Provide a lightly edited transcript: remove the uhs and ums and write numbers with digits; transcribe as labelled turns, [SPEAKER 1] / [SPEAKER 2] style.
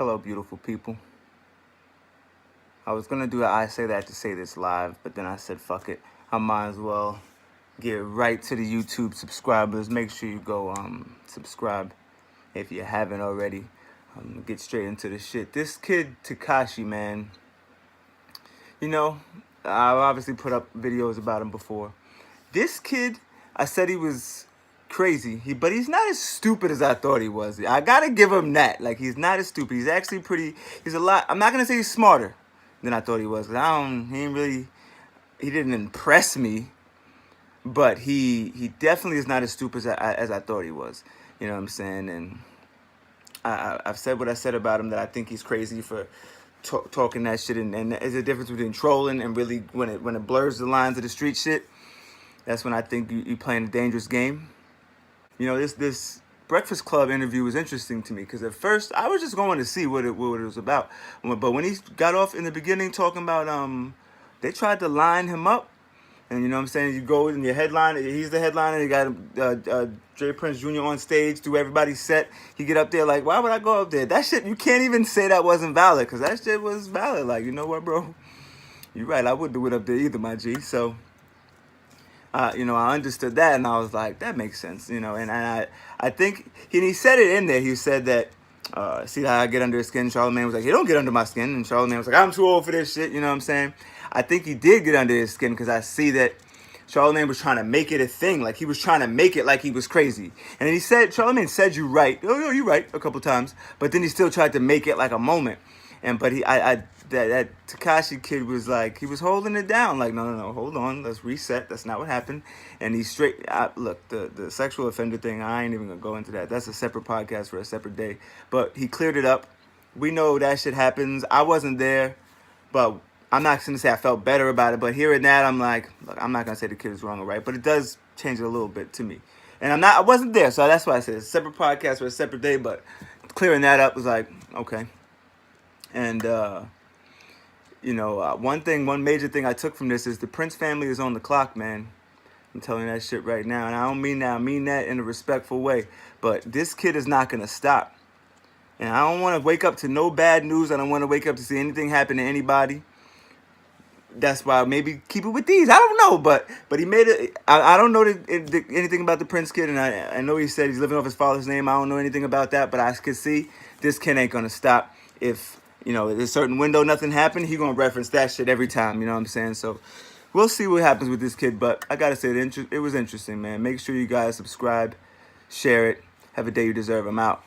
[SPEAKER 1] Hello, beautiful people. I was gonna do I say that to say this live, but then I said fuck it. I might as well get right to the YouTube subscribers. Make sure you go subscribe if you haven't already. Get straight into the shit. This kid Tekashi, man. You know, I've obviously put up videos about him before. This kid, I said he was crazy. But he's not as stupid as I thought he was. I gotta give him that. Like, he's not as stupid. He's actually pretty. He's a lot. I'm not gonna say he's smarter than I thought he was. Cause he didn't impress me. But he definitely is not as stupid as I thought he was. You know what I'm saying? And I've said what I said about him, that I think he's crazy for talking that shit. And there's a difference between trolling and really when it blurs the lines of the street shit. That's when I think you playing a dangerous game. You know, this Breakfast Club interview was interesting to me because at first I was just going to see what it was about. But when he got off in the beginning talking about they tried to line him up, and you know what I'm saying, you go in your headline, he's the headliner, you got Dre Prince Jr. on stage, do everybody's set. He get up there like, why would I go up there? That shit, you can't even say that wasn't valid, because that shit was valid. Like, you know what, bro? You're right, I wouldn't do it up there either, my G. So you know, I understood that, and I was like, that makes sense, you know. And I think he said it in there. He said that, see how I get under his skin? Charlamagne was like, he don't get under my skin. And Charlamagne was like, I'm too old for this shit, you know what I'm saying? I think he did get under his skin because I see that Charlamagne was trying to make it a thing. Like, he was trying to make it like he was crazy. And then Charlamagne said, you right. Oh, you're right, a couple times. But then he still tried to make it like a moment. But that Tekashi kid was like, he was holding it down. Like, no, hold on, let's reset. That's not what happened. And he look, the sexual offender thing, I ain't even gonna go into that. That's a separate podcast for a separate day. But he cleared it up. We know that shit happens. I wasn't there, but I'm not gonna say I felt better about it. But hearing that, I'm like, look, I'm not gonna say the kid is wrong or right, but it does change it a little bit to me. And I wasn't there, so that's why I said it's a separate podcast for a separate day. But clearing that up was like, okay. And you know, one major thing I took from this is the Prince family is on the clock, man. I'm telling you that shit right now. And I don't mean that. I mean that in a respectful way. But this kid is not going to stop. And I don't want to wake up to no bad news. I don't want to wake up to see anything happen to anybody. That's why maybe keep it with these. I don't know. But he made it. I don't know anything about the Prince kid. And I know he said he's living off his father's name. I don't know anything about that. But I could see this kid ain't going to stop. If, you know, there's a certain window, nothing happened, he gonna reference that shit every time, you know what I'm saying? So we'll see what happens with this kid, but I gotta say, it was interesting, man. Make sure you guys subscribe, share it. Have a day you deserve. I'm out.